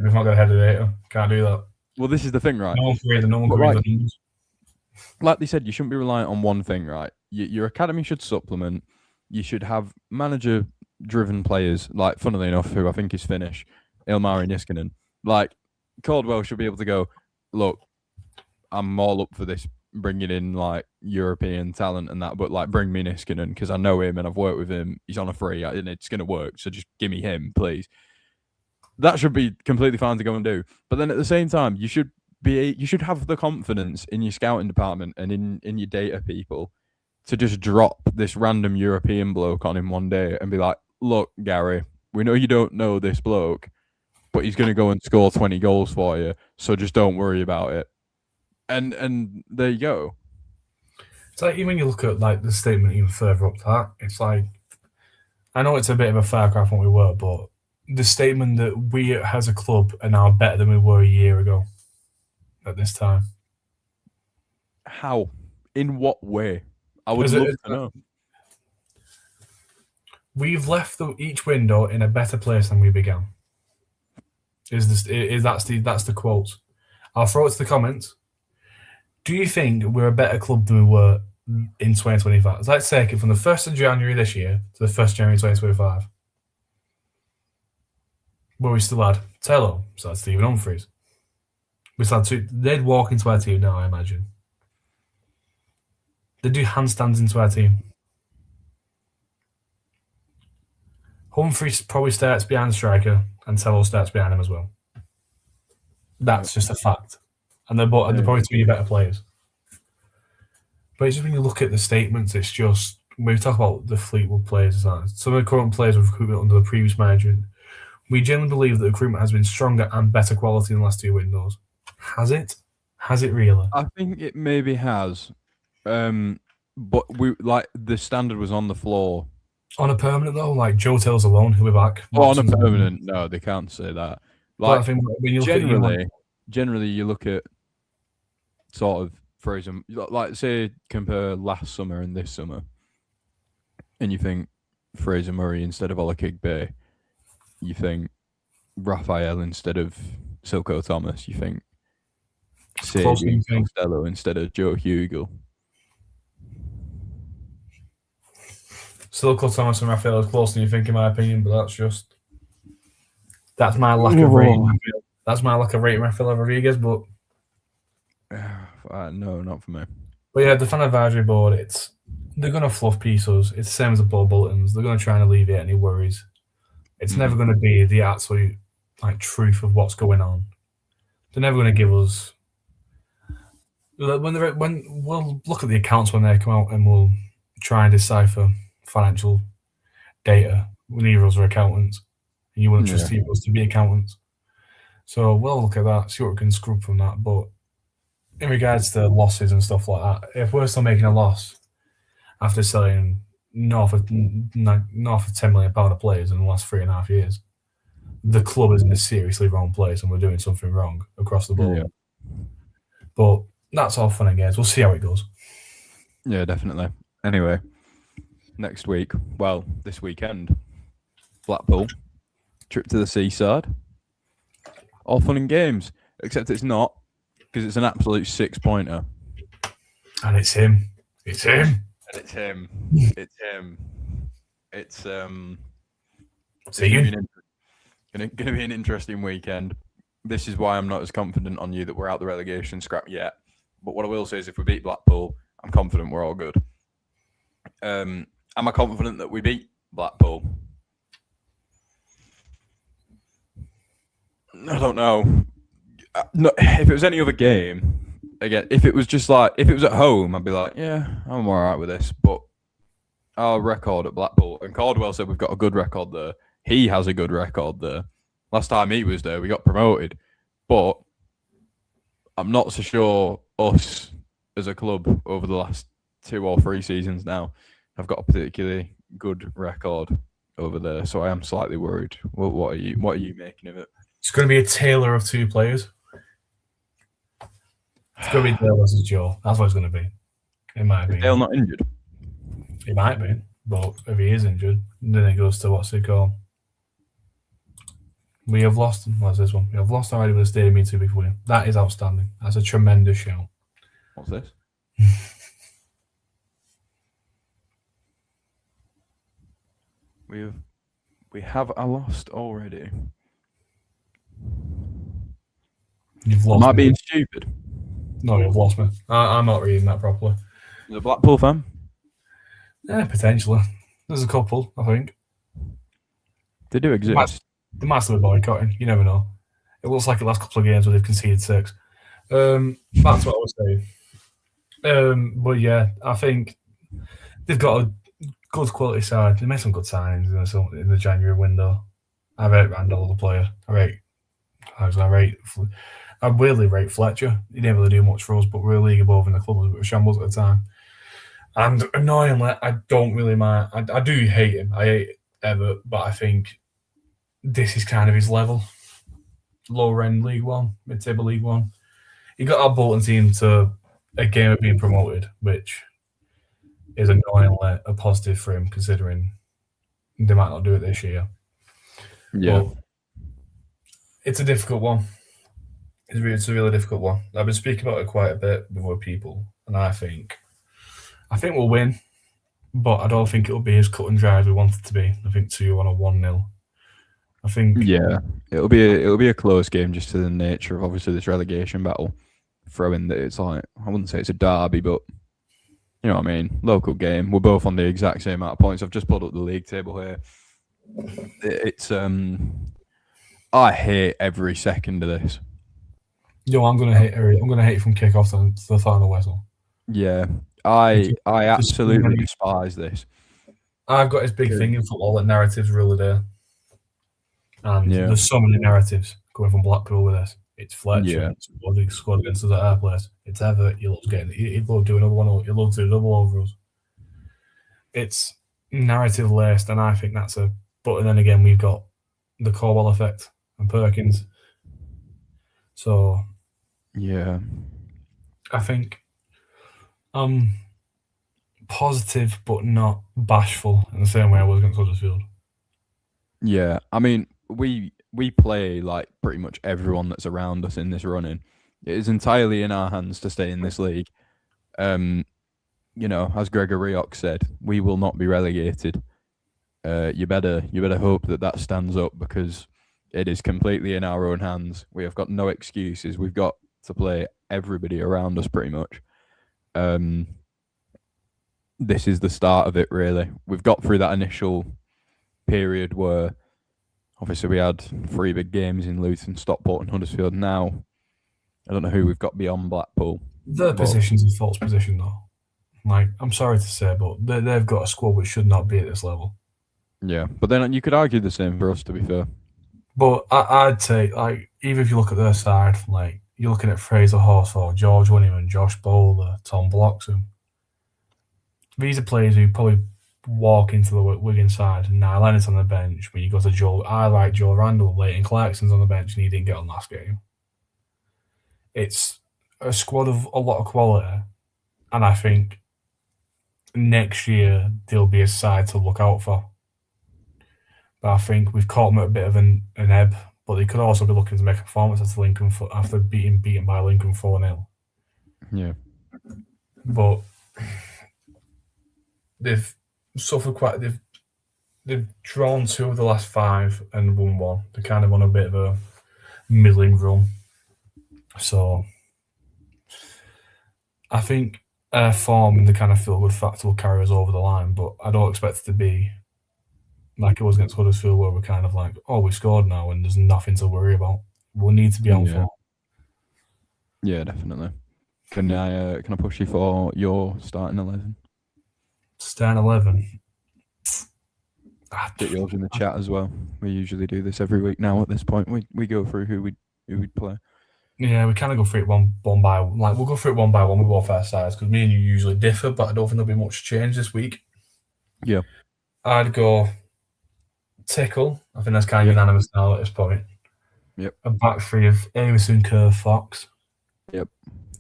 We've not got a head of data. Can't do that. Well, this is the thing, right? No one can read the numbers. Like they said, you shouldn't be reliant on one thing, right? Your academy should supplement. You should have manager-driven players, like, funnily enough, who I think is Finnish, Ilmari Niskanen. Like, Caldwell should be able to go, look, I'm all up for this, bringing in, like, European talent and that, but, like, bring me Niskanen, because I know him and I've worked with him. He's on a free, and it's going to work, so just give me him, please. That should be completely fine to go and do. But then at the same time, you should have the confidence in your scouting department and in your data people to just drop this random European bloke on him one day and be like, look, Gary, we know you don't know this bloke, but he's going to go and score 20 goals for you, so just don't worry about it. And there you go. It's like even when you look at like the statement even further up that, it's like I know it's a bit of a far cry from what we were, but the statement that we as a club are now better than we were a year ago at this time. How? In what way? I would Is love it, to know. we've left each window in a better place than we began. That's the quote? I'll throw it to the comments. Do you think we're a better club than we were in 2025? Let's take it from the 1st of January this year to the 1st of January 2025. Where we still had Tello, so that's Stephen Humphries. We still had two. They'd walk into our team now, I imagine. They'd do handstands into our team. Humphries probably starts behind the striker, and Tello starts behind him as well. That's just a fact. And they're probably two better players. But it's just when you look at the statements, it's just when we talk about the Fleetwood players, some of the current players we've recruited under the previous management. We genuinely believe that the recruitment has been stronger and better quality in the last 2 windows. Has it? Has it really? I think it maybe has. But we like the standard was on the floor. On a permanent though, like Joe Taylor's alone, he'll be back. On a permanent, no, they can't say that. Like I think when you look generally, you look at sort of Fraser, like say compare last summer and this summer, and you think Fraser Murray instead of Olakigbe, you think Raphael instead of Silko Thomas, you think Sergio Costello instead of Joe Hugel. Silko Thomas and Raphael is closer than you think, in my opinion, but that's my lack of rating. That's my lack of rating Raphael Rodriguez, but no, not for me. But yeah, the fan advisory board, they're gonna fluff pieces. It's the same as the ball bulletins. They're gonna try and alleviate any worries. It's never gonna be the absolute truth of what's going on. They're never gonna give us when we'll look at the accounts when they come out and we'll try and decipher financial data. Neither of us are accountants, and you wouldn't trust either of us to be accountants. So we'll look at that, see what we can scrub from that. But in regards to losses and stuff like that, if we're still making a loss after selling north of £10 million of players in the last 3.5 years, the club is in a seriously wrong place and we're doing something wrong across the board. Yeah. But that's all fun and games. We'll see how it goes. Yeah, definitely. Anyway, next week, well, this weekend, Blackpool, trip to the seaside. All fun and games, except it's not, because it's an absolute 6-pointer. And it's him. It's him. And it's him. It's him. It's going to be an interesting weekend. This is why I'm not as confident on you that we're out the relegation scrap yet. But what I will say is if we beat Blackpool, I'm confident we're all good. Am I confident that we beat Blackpool? I don't know. No, if it was any other game, again, if it was at home, I'd be like, yeah, I'm all right with this. But our record at Blackpool, and Caldwell said we've got a good record there. He has a good record there. Last time he was there, we got promoted. But I'm not so sure us as a club over the last 2 or 3 seasons now have got a particularly good record over there. So I am slightly worried. What are you making of it? It's going to be a tailor of 2 players. It's going to be Dale versus Joe. That's what it's going to be, in my opinion. Dale not injured? He might be, but if he is injured, then it goes to what's it called? We have lost. What's this one? We have lost already with the Stadium Me Too Big for you. That is outstanding. That's a tremendous show. What's this? We have lost already. You've lost. Am I being stupid? No, you've lost me. I'm not reading that properly. Is a Blackpool fan? Yeah, potentially. There's a couple, I think. They do exist. They might still be boycotting. You never know. It looks like the last couple of games where they've conceded 6. That's what I was saying. But yeah, I think they've got a good quality side. They made some good signings in the January window. I rate Randall as a player. I rate I weirdly rate Fletcher. He didn't really do much for us, but we were a league above and the club was a bit of shambles at the time. And annoyingly, I don't really mind. I do hate him. I hate Everett, but I think this is kind of his level. Lower end League One, mid table League One. He got our Bolton team to a game of being promoted, which is annoyingly a positive for him, considering they might not do it this year. Yeah. But it's a difficult one. It's a really difficult one. I've been speaking about it quite a bit with other people, and I think we'll win, but I don't think it'll be as cut and dry as we want it to be. I think 2-1 or 1-0. I think Yeah, it'll be a close game just to the nature of obviously this relegation battle. Throwing that it's like I wouldn't say it's a derby, but you know what I mean. Local game. We're both on the exact same amount of points. I've just pulled up the league table here. It's I hate every second of this. I'm gonna hate from kick off to the final whistle. Yeah, I absolutely despise this. I've got this big thing in football that narratives rule the day. And there's so many narratives going from Blackpool with this. It's Fletcher, he scored against us at our place. It's Everett, he loves doing another one, he loves doing a double over us. It's narrative laced, and I think that's but then again, we've got the Corwell effect and Perkins. So, yeah, I think I'm positive but not bashful in the same way I was against Huddersfield. Yeah, I mean, we play like pretty much everyone that's around us in this running. It is entirely in our hands to stay in this league. You know, as Gregor Rioch said, we will not be relegated. You better hope that stands up because it is completely in our own hands. We have got no excuses. We've got to play everybody around us pretty much. This is the start of it, really. We've got through that initial period where obviously we had 3 big games in Luton, Stockport and Huddersfield. Now, I don't know who we've got beyond Blackpool. Their position's a false position, though. Like, I'm sorry to say, but they've got a squad which should not be at this level. Yeah, but then you could argue the same for us, to be fair. But I'd say, like, even if you look at their side, like, you're looking at Fraser Horsford, George Winniman, Josh Bowler, Tom Bloxham. These are players who probably walk into the Wigan side, and now Leonard's on the bench. When you go to Joe, I like Joe Randall, Leighton Clarkson's on the bench, and he didn't get on last game. It's a squad of a lot of quality, and I think next year there'll be a side to look out for. But I think we've caught them at a bit of an ebb, but they could also be looking to make a performance after being beaten by Lincoln 4-0. Yeah. But they've suffered quite. They've drawn 2 of the last 5 and won 1. They're kind of on a bit of a middling run. So I think form and the kind of feel-good factor will carry us over the line, but I don't expect it to be like it was against Huddersfield, where we're kind of like, oh, we scored now and there's nothing to worry about. We'll need to be on form. Yeah, definitely. Can I push you for your starting 11? Starting 11. Get yours in the chat as well. We usually do this every week now. At this point, we go through who we'd play. Yeah, we kind of go through it one by one. Like, we'll go through it one by one with both our sides because me and you usually differ, but I don't think there'll be much change this week. Yeah. I'd go Tickle. I think that's kind of unanimous now at this point. Yep. A back 3 of Emerson, Kerr, Fox. Yep.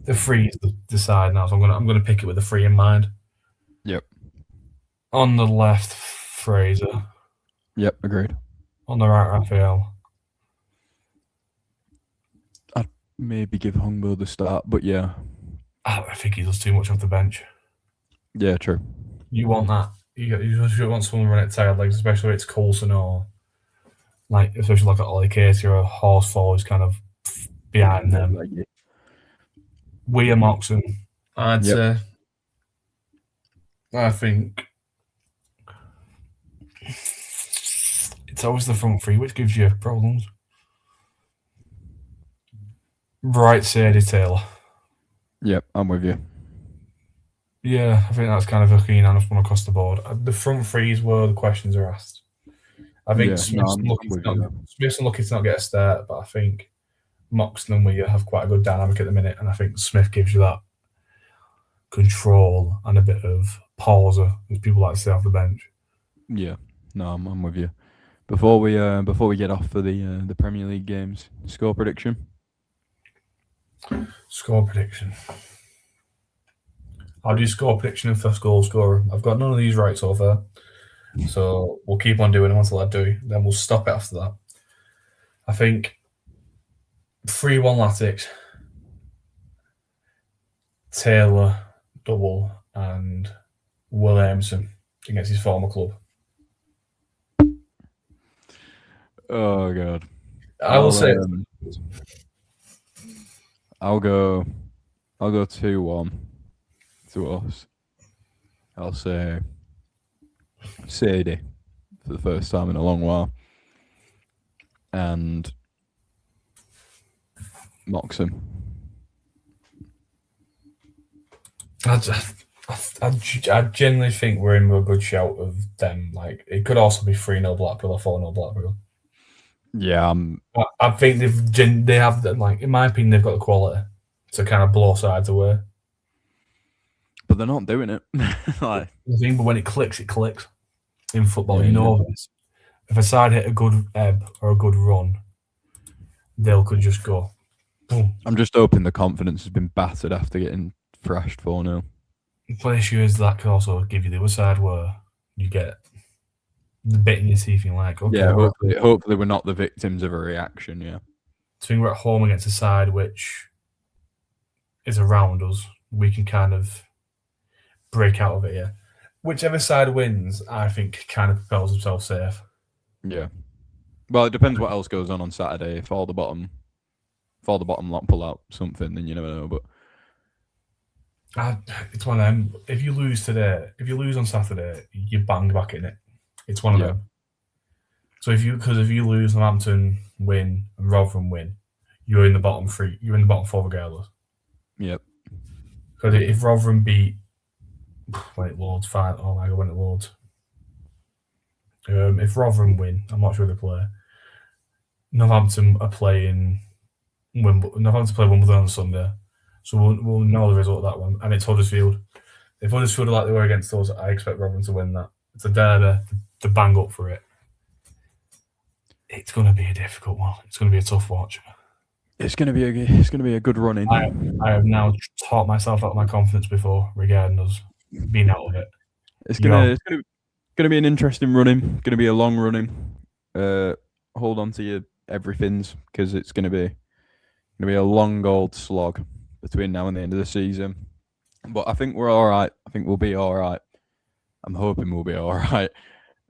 The 3 is the side now, so I'm gonna pick it with the 3 in mind. Yep. On the left, Fraser. Yep, agreed. On the right, Raphael. I'd maybe give Hongbo the start, but yeah. I think he does too much off the bench. Yeah, true. You want that. You want someone to run it tired legs, especially if it's Coulson or like, especially like Ollie Casey or a Horsfall who's kind of behind them. William Oxen, I'd say. I think it's always the front 3 which gives you problems. Right, Sadie Taylor. Yep, I'm with you. Yeah, I think that's kind of a keen enough one across the board. The front 3 is where the questions are asked. I think Yeah, Smith's I'm with you there. unlucky to not get a start, but I think Moxon and Weir have quite a good dynamic at the minute, and I think Smith gives you that control and a bit of pauser, as people like to say off the bench. Yeah, no, I'm with you. Before we get off for the Premier League games, score prediction. Score prediction. I'll do score prediction and first goal scorer. I've got none of these right so far, so we'll keep on doing them until I do. Then we'll stop it after that. I think 3-1 Latics, Taylor double, and Will Emerson against his former club. Oh god. I will say I'll go 2-1 to us. I'll say Sadie for the first time in a long while. And Moxon. I genuinely think we're in with a good shout of them. Like, it could also be 3-0 Blackpool or 4-0 Blackpool. Yeah, I think they have, like, in my opinion, they've got the quality to kind of blow sides away. but they're not doing it. Like, The thing, but when it clicks in football. You know this. If a side hit a good ebb or a good run, they could just go boom. I'm just hoping the confidence has been battered after getting thrashed 4-0. The issue is that could also give you the other side where you get the bit in your teeth. You're like, okay, Yeah, hopefully we're not the victims of a reaction. Yeah, so we're at home against a side which is around us. We can kind of break out of it. Yeah, whichever side wins, I think, kind of propels themselves safe. Yeah. Well, it depends what else goes on Saturday. If all the bottom lot pull out something, then you never know. But it's one of them. If you lose today, if you lose on Saturday, you bang back in it. It's one of them. So if you lose, Northampton win and Rotherham win, you're in the bottom three. You're in the bottom four regardless. Yep. Because if Rotherham beat, Lords, fine. Oh my God, went at Lords. If Rotherham win, I'm not sure they play. Northampton are playing Wimbledon. Northampton play Wimbledon on Sunday, so we'll know the result of that one. And it's Huddersfield. If Huddersfield are like they were against us, I expect Rotherham to win that. It's a derby to bang up for it. It's going to be a difficult one. It's going to be a tough watch. It's going to be a good run in. I have now taught myself out of my confidence before regarding us being out of it. It's going to be an interesting running. Going to be a long running. Hold on to your everythings because it's going to be a long old slog between now and the end of the season. But I think we're all right. I think we'll be all right. I'm hoping we'll be all right.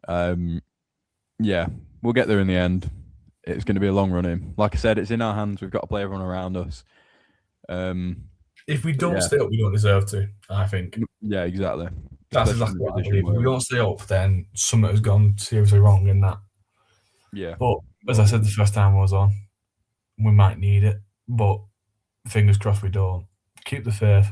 Yeah, we'll get there in the end. It's going to be a long run in. Like I said, it's in our hands. We've got to play everyone around us. If we don't stay up, we don't deserve to, I think. Yeah, exactly. That's exactly what I believe. If we don't stay up, then something has gone seriously wrong in that. Yeah. But as I said the first time I was on, we might need it. But fingers crossed we don't. Keep the faith.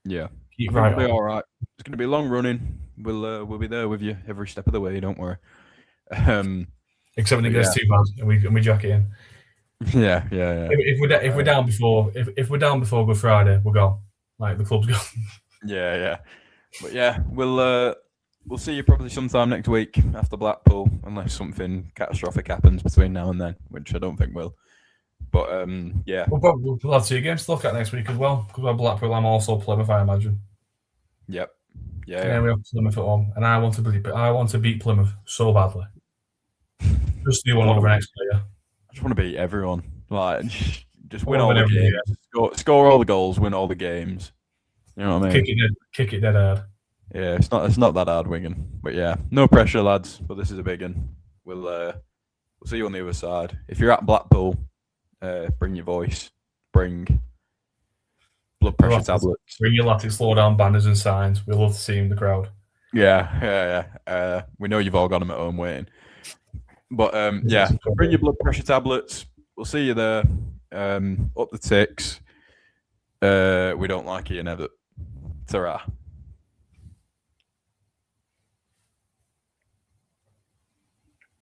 Yeah. Keep right on. We'll be all right. It's going to be a long running. We'll be there with you every step of the way. Don't worry. Except when it gets too bad and we jack it in. Yeah. If we're down before Good Friday, we're gone. Like the club's gone. Yeah. But yeah, we'll see you probably sometime next week after Blackpool, unless something catastrophic happens between now and then, which I don't think will. But yeah, we'll have 2 games to look at next week as well. Because we're Blackpool, I'm also Plymouth, I imagine. Yep. Yeah. We have Plymouth at home, and I want to beat Plymouth so badly. Just do one over next player. I just want to beat everyone. Like, just win all the games. Yeah. Score all the goals. Win all the games. You know what I mean? Kick it dead hard. Yeah, it's not that hard, Wigan. But yeah, no pressure, lads. But this is a big one. We'll see you on the other side. If you're at Blackpool, bring your voice. Bring blood pressure tablets. Bring your Latics Lowdown banners and signs. We love to see you in the crowd. Yeah. We know you've all got them at home waiting. But yeah, bring your blood pressure tablets. We'll see you there. Up the ticks. We don't like it, you never. Ta-ra.